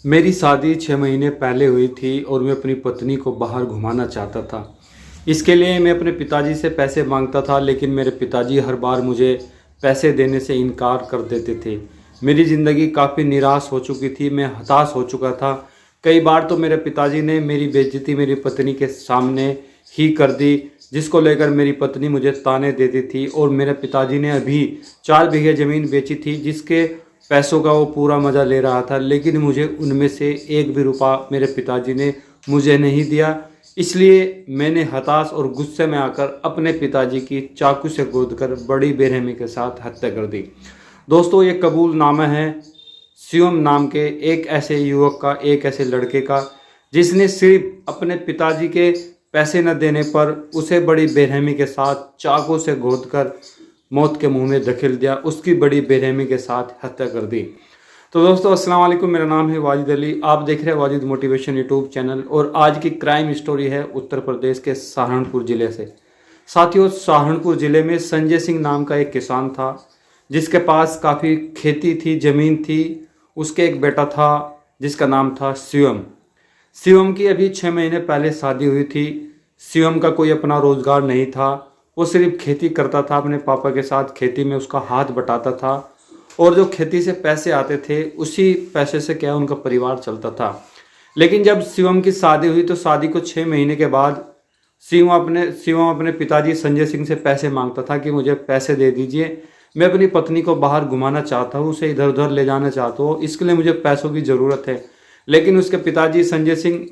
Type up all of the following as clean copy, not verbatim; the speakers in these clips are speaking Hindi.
मेरी शादी 6 महीने पहले हुई थी और मैं अपनी पत्नी को बाहर घुमाना चाहता था। इसके लिए मैं अपने पिताजी से पैसे मांगता था, लेकिन मेरे पिताजी हर बार मुझे पैसे देने से इनकार कर देते थे। मेरी ज़िंदगी काफ़ी निराश हो चुकी थी, मैं हताश हो चुका था। कई बार तो मेरे पिताजी ने मेरी बेइज्जती मेरी पत्नी के सामने ही कर दी, जिसको लेकर मेरी पत्नी मुझे ताने देती थी। और मेरे पिताजी ने अभी 4 बीघे ज़मीन बेची थी, जिसके पैसों का वो पूरा मज़ा ले रहा था, लेकिन मुझे उनमें से एक भी रुपया मेरे पिताजी ने मुझे नहीं दिया। इसलिए मैंने हताश और गुस्से में आकर अपने पिताजी की चाकू से गोदकर बड़ी बेरहमी के साथ हत्या कर दी। दोस्तों, ये कबूलनामा है शिवम नाम के एक ऐसे युवक का, एक ऐसे लड़के का, जिसने सिर्फ अपने पिताजी के पैसे न देने पर उसे बड़ी बेरहमी के साथ चाकू से गोदकर मौत के मुंह में धकेल दिया, उसकी बड़ी बेरहमी के साथ हत्या कर दी। तो दोस्तों, अस्सलाम वालेकुम, मेरा नाम है वाजिद अली, आप देख रहे हैं वाजिद मोटिवेशन यूट्यूब चैनल। और आज की क्राइम स्टोरी है उत्तर प्रदेश के सहारनपुर ज़िले से। साथियों, सहारनपुर ज़िले में संजय सिंह नाम का एक किसान था, जिसके पास काफ़ी खेती थी, ज़मीन थी। उसके एक बेटा था जिसका नाम था शिवम। शिवम की अभी 6 महीने पहले शादी हुई थी। शिवम का कोई अपना रोज़गार नहीं था, वो सिर्फ खेती करता था, अपने पापा के साथ खेती में उसका हाथ बटाता था। और जो खेती से पैसे आते थे उसी पैसे से क्या उनका परिवार चलता था। लेकिन जब शिवम की शादी हुई तो शादी को 6 महीने के बाद शिवम अपने पिताजी संजय सिंह से पैसे मांगता था कि मुझे पैसे दे दीजिए, मैं अपनी पत्नी को बाहर घुमाना चाहता हूँ, उसे इधर उधर ले जाना चाहता हूँ, इसके लिए मुझे पैसों की ज़रूरत है। लेकिन उसके पिताजी संजय सिंह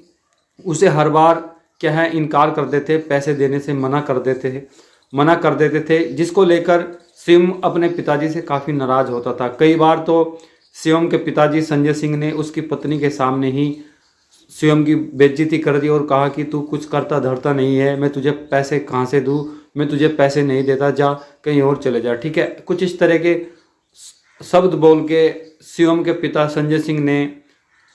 उसे हर बार क्या है इनकार कर देते, पैसे देने से मना कर देते थे, जिसको लेकर शिवम अपने पिताजी से काफ़ी नाराज़ होता था। कई बार तो शिवम के पिताजी संजय सिंह ने उसकी पत्नी के सामने ही शिवम की बेइज्जती कर दी और कहा कि तू कुछ करता धरता नहीं है, मैं तुझे पैसे कहाँ से दूँ, मैं तुझे पैसे नहीं देता, जा कहीं और चले जा, ठीक है। कुछ इस तरह के शब्द बोल के शिवम के पिता संजय सिंह ने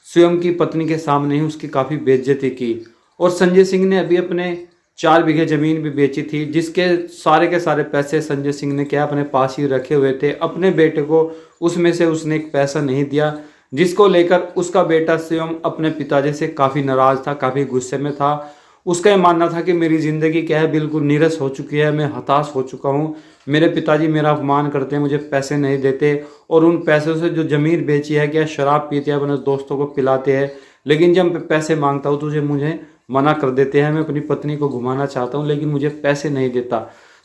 शिवम की पत्नी के सामने ही उसकी काफ़ी बेइज्जती की। और संजय सिंह ने अभी अपने 4 बीघे ज़मीन भी बेची थी, जिसके सारे के सारे पैसे संजय सिंह ने क्या अपने पास ही रखे हुए थे। अपने बेटे को उसमें से उसने एक पैसा नहीं दिया, जिसको लेकर उसका बेटा शिवम अपने पिताजी से काफ़ी नाराज़ था, काफ़ी गुस्से में था। उसका ये मानना था कि मेरी ज़िंदगी क्या है बिल्कुल नीरस हो चुकी है, मैं हताश हो चुका हूँ, मेरे पिताजी मेरा अपमान करते हैं, मुझे पैसे नहीं देते, और उन पैसों से जो ज़मीन बेची है क्या शराब पीते हैं, अपने दोस्तों को पिलाते हैं। लेकिन जब मैं पैसे मांगता हूँ तो मुझे मना कर देते हैं। मैं अपनी पत्नी को घुमाना चाहता हूँ लेकिन मुझे पैसे नहीं देता।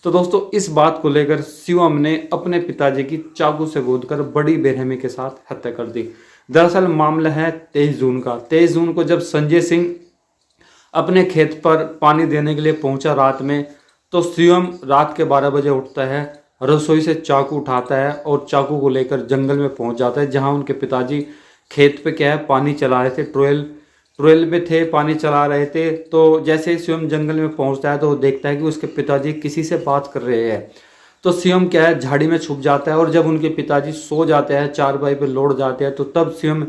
तो दोस्तों, इस बात को लेकर शिवम ने अपने पिताजी की चाकू से गोदकर बड़ी बेरहमी के साथ हत्या कर दी। दरअसल मामला है 23 जून का। 23 जून को जब संजय सिंह अपने खेत पर पानी देने के लिए पहुंचा रात में, तो शिवम रात के 12 बजे उठता है, रसोई से चाकू उठाता है और चाकू को लेकर जंगल में पहुंच जाता है, जहां उनके पिताजी खेत पे क्या है पानी चला रहे थे, ट्रोल पे थे, पानी चला रहे थे। तो जैसे ही शिवम जंगल में पहुंचता है तो वो देखता है कि उसके पिताजी किसी से बात कर रहे हैं। तो शिवम क्या है झाड़ी में छुप जाता है, और जब उनके पिताजी सो जाते हैं, चारपाई पे लौट जाते हैं, तो तब शिवम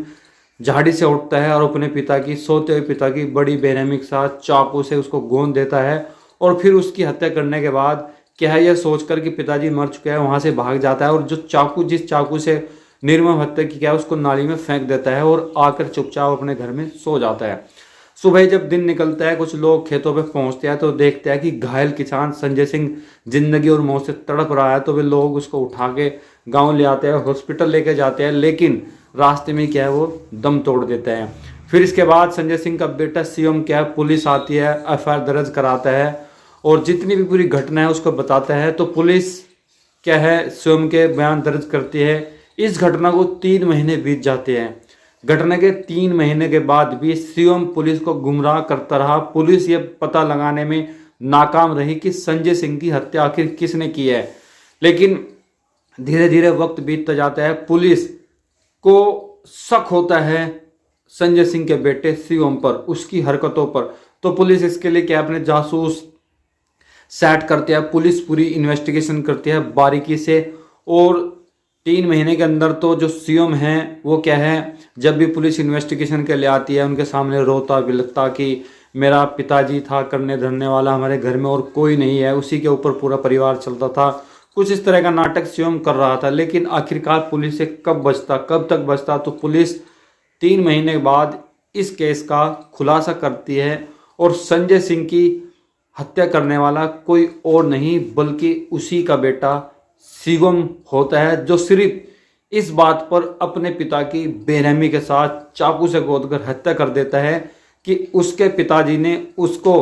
झाड़ी से उठता है और अपने पिता की सोते हुए पिता की बड़ी बेरहमी के साथ चाकू से उसको गोंद देता है। और फिर उसकी हत्या करने के बाद क्या है यह सोचकर कि पिताजी मर चुके हैं, वहां से भाग जाता है और जिस चाकू से निर्मम हत्या की क्या उसको नाली में फेंक देता है और आकर चुपचाप अपने घर में सो जाता है। सुबह जब दिन निकलता है, कुछ लोग खेतों पे पहुंचते हैं तो देखते हैं कि घायल किसान संजय सिंह जिंदगी और मौत से तड़प रहा है। तो वे लोग उसको उठा के गाँव ले आते हैं, हॉस्पिटल लेके जाते हैं, लेकिन रास्ते में क्या है वो दम तोड़ देते हैं। फिर इसके बाद संजय सिंह का बेटा शिवम क्या है पुलिस आती है, एफआईआर दर्ज कराता है और जितनी भी पूरी घटना है उसको बताता है। तो पुलिस क्या है शिवम के बयान दर्ज करती है। इस घटना को 3 महीने बीत जाते हैं। घटना के 3 महीने के बाद भी शिवम पुलिस को गुमराह करता रहा। पुलिस ये पता लगाने में नाकाम रही कि संजय सिंह की हत्या आखिर किसने की है। लेकिन धीरे धीरे वक्त बीतता जाता है, पुलिस को शक होता है संजय सिंह के बेटे शिवम पर, उसकी हरकतों पर। तो पुलिस इसके लिए क्या अपने जासूस सेट करती है, पुलिस पूरी इन्वेस्टिगेशन करती है बारीकी से। और 3 महीने के अंदर तो जो शिवम है वो क्या है जब भी पुलिस इन्वेस्टिगेशन के लिए आती है उनके सामने रोता बिलखता कि मेरा पिताजी था करने धरने वाला, हमारे घर में और कोई नहीं है, उसी के ऊपर पूरा परिवार चलता था। कुछ इस तरह का नाटक शिवम कर रहा था। लेकिन आखिरकार पुलिस से कब तक बचता, तो पुलिस 3 महीने बाद इस केस का खुलासा करती है और संजय सिंह की हत्या करने वाला कोई और नहीं बल्कि उसी का बेटा शिवम होता है, जो सिर्फ इस बात पर अपने पिता की बेरहमी के साथ चाकू से गोदकर हत्या कर देता है कि उसके पिताजी ने उसको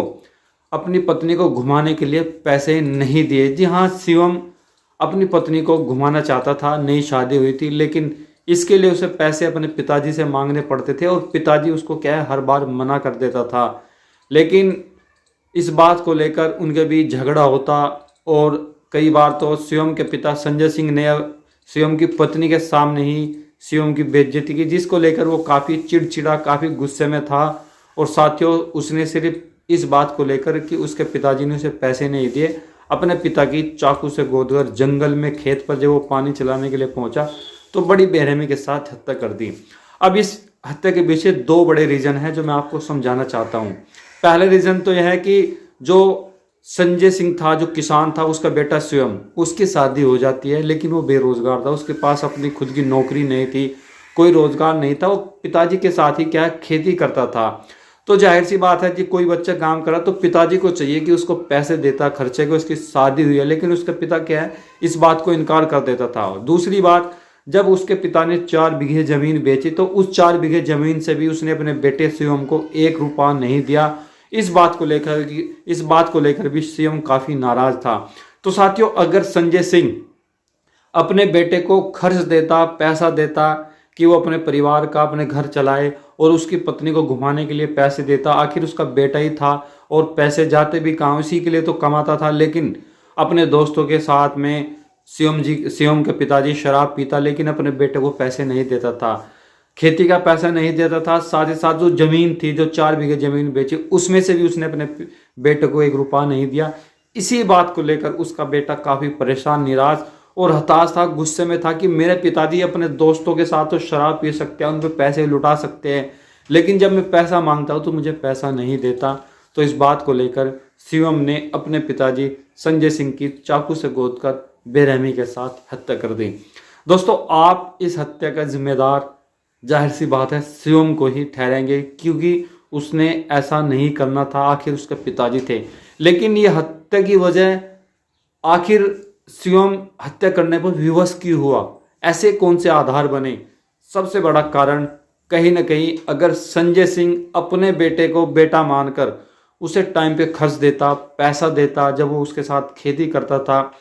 अपनी पत्नी को घुमाने के लिए पैसे नहीं दिए। जी हाँ, शिवम अपनी पत्नी को घुमाना चाहता था, नई शादी हुई थी, लेकिन इसके लिए उसे पैसे अपने पिताजी से मांगने पड़ते थे और पिताजी उसको क्या है हर बार मना कर देता था। लेकिन इस बात को लेकर उनके बीच झगड़ा होता और कई बार तो शिवम के पिता संजय सिंह ने शिवम की पत्नी के सामने ही शिवम की बेइज्जती की, जिसको लेकर वो काफ़ी चिड़चिड़ा, काफ़ी गुस्से में था। और साथियों, उसने सिर्फ इस बात को लेकर कि उसके पिताजी ने उसे पैसे नहीं दिए, अपने पिता की चाकू से गोदकर जंगल में खेत पर जब वो पानी चलाने के लिए पहुंचा तो बड़ी बेरहमी के साथ हत्या कर दी। अब इस हत्या के पीछे 2 बड़े रीज़न हैं जो मैं आपको समझाना चाहता हूँ। पहले रीज़न तो यह है कि जो संजय सिंह था, जो किसान था, उसका बेटा शिवम, उसकी शादी हो जाती है, लेकिन वो बेरोजगार था, उसके पास अपनी खुद की नौकरी नहीं थी, कोई रोजगार नहीं था, वो पिताजी के साथ ही क्या खेती करता था। तो जाहिर सी बात है कि कोई बच्चा काम करा तो पिताजी को चाहिए कि उसको पैसे देता खर्चे को। उसकी शादी हुई है, लेकिन उसका पिता क्या है इस बात को इनकार कर देता था। दूसरी बात, जब उसके पिता ने 4 बीघे जमीन बेची तो उस 4 बीघे जमीन से भी उसने अपने बेटे शिवम को 1 रुपया नहीं दिया। इस बात को लेकर भी शिवम काफी नाराज था। तो साथियों, अगर संजय सिंह अपने बेटे को खर्च देता, पैसा देता कि वो अपने परिवार का, अपने घर चलाए और उसकी पत्नी को घुमाने के लिए पैसे देता, आखिर उसका बेटा ही था और पैसे जाते भी कहाँ, उसी के लिए तो कमाता था। लेकिन अपने दोस्तों के साथ में शिवम के पिताजी शराब पीता, लेकिन अपने बेटे को पैसे नहीं देता था, खेती का पैसा नहीं देता था। साथ ही साथ जो जमीन थी, जो 4 बीघे जमीन बेची, उसमें से भी उसने अपने बेटे को 1 रुपया नहीं दिया। इसी बात को लेकर उसका बेटा काफी परेशान, निराश और हताश था, गुस्से में था कि मेरे पिताजी अपने दोस्तों के साथ तो शराब पी सकते हैं, उन पर पैसे लुटा सकते हैं, लेकिन जब मैं पैसा मांगता हूँ तो मुझे पैसा नहीं देता। तो इस बात को लेकर शिवम ने अपने पिताजी संजय सिंह की चाकू से गोदकर बेरहमी के साथ हत्या कर दी। दोस्तों, आप इस हत्या का जिम्मेदार जाहिर सी बात है शिवम को ही ठहरेंगे, क्योंकि उसने ऐसा नहीं करना था, आखिर उसके पिताजी थे। लेकिन ये हत्या की वजह आखिर शिवम हत्या करने पर विवश क्यों हुआ, ऐसे कौन से आधार बने? सबसे बड़ा कारण कहीं ना कहीं अगर संजय सिंह अपने बेटे को बेटा मानकर उसे टाइम पे खर्च देता, पैसा देता, जब वो उसके साथ खेती करता था,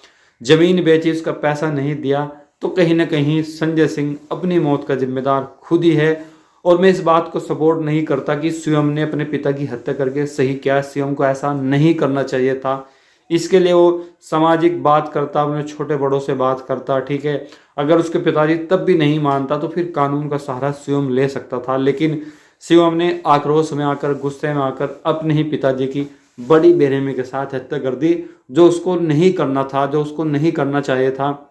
जमीन बेची, उसका पैसा नहीं दिया, तो कहीं ना कहीं संजय सिंह अपनी मौत का जिम्मेदार खुद ही है। और मैं इस बात को सपोर्ट नहीं करता कि शिवम ने अपने पिता की हत्या करके सही किया। शिवम को ऐसा नहीं करना चाहिए था। इसके लिए वो सामाजिक बात करता, अपने छोटे बड़ों से बात करता, ठीक है। अगर उसके पिताजी तब भी नहीं मानता तो फिर कानून का सहारा शिवम ले सकता था। लेकिन शिवम ने आक्रोश में आकर, गुस्से में आकर अपने ही पिताजी की बड़ी बेरहमी के साथ हत्या कर दी, जो उसको नहीं करना था, जो उसको नहीं करना चाहिए था।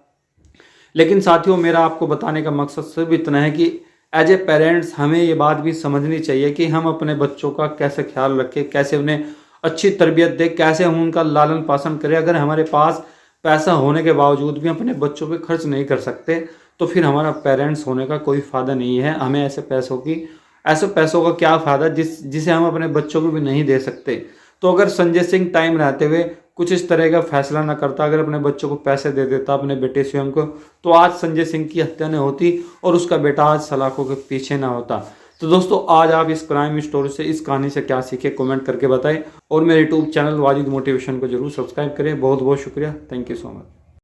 लेकिन साथियों, मेरा आपको बताने का मकसद सिर्फ इतना है कि एज ए पेरेंट्स हमें ये बात भी समझनी चाहिए कि हम अपने बच्चों का कैसे ख्याल रखें, कैसे उन्हें अच्छी तरबियत दें, कैसे हम उनका लालन पालन करें। अगर हमारे पास पैसा होने के बावजूद भी अपने बच्चों पे खर्च नहीं कर सकते तो फिर हमारा पेरेंट्स होने का कोई फ़ायदा नहीं है। हमें ऐसे पैसों का क्या फ़ायदा जिसे हम अपने बच्चों को भी नहीं दे सकते। तो अगर संजय सिंह टाइम रहते हुए कुछ इस तरह का फैसला ना करता, अगर अपने बच्चों को पैसे दे देता, अपने बेटे शिवम को, तो आज संजय सिंह की हत्या न होती और उसका बेटा आज सलाखों के पीछे ना होता। तो दोस्तों, आज आप इस क्राइम स्टोरी से, इस कहानी से क्या सीखे, कमेंट करके बताएं और मेरे यूट्यूब चैनल वाजिद मोटिवेशन को जरूर सब्सक्राइब करें। बहुत बहुत शुक्रिया। Thank you so much.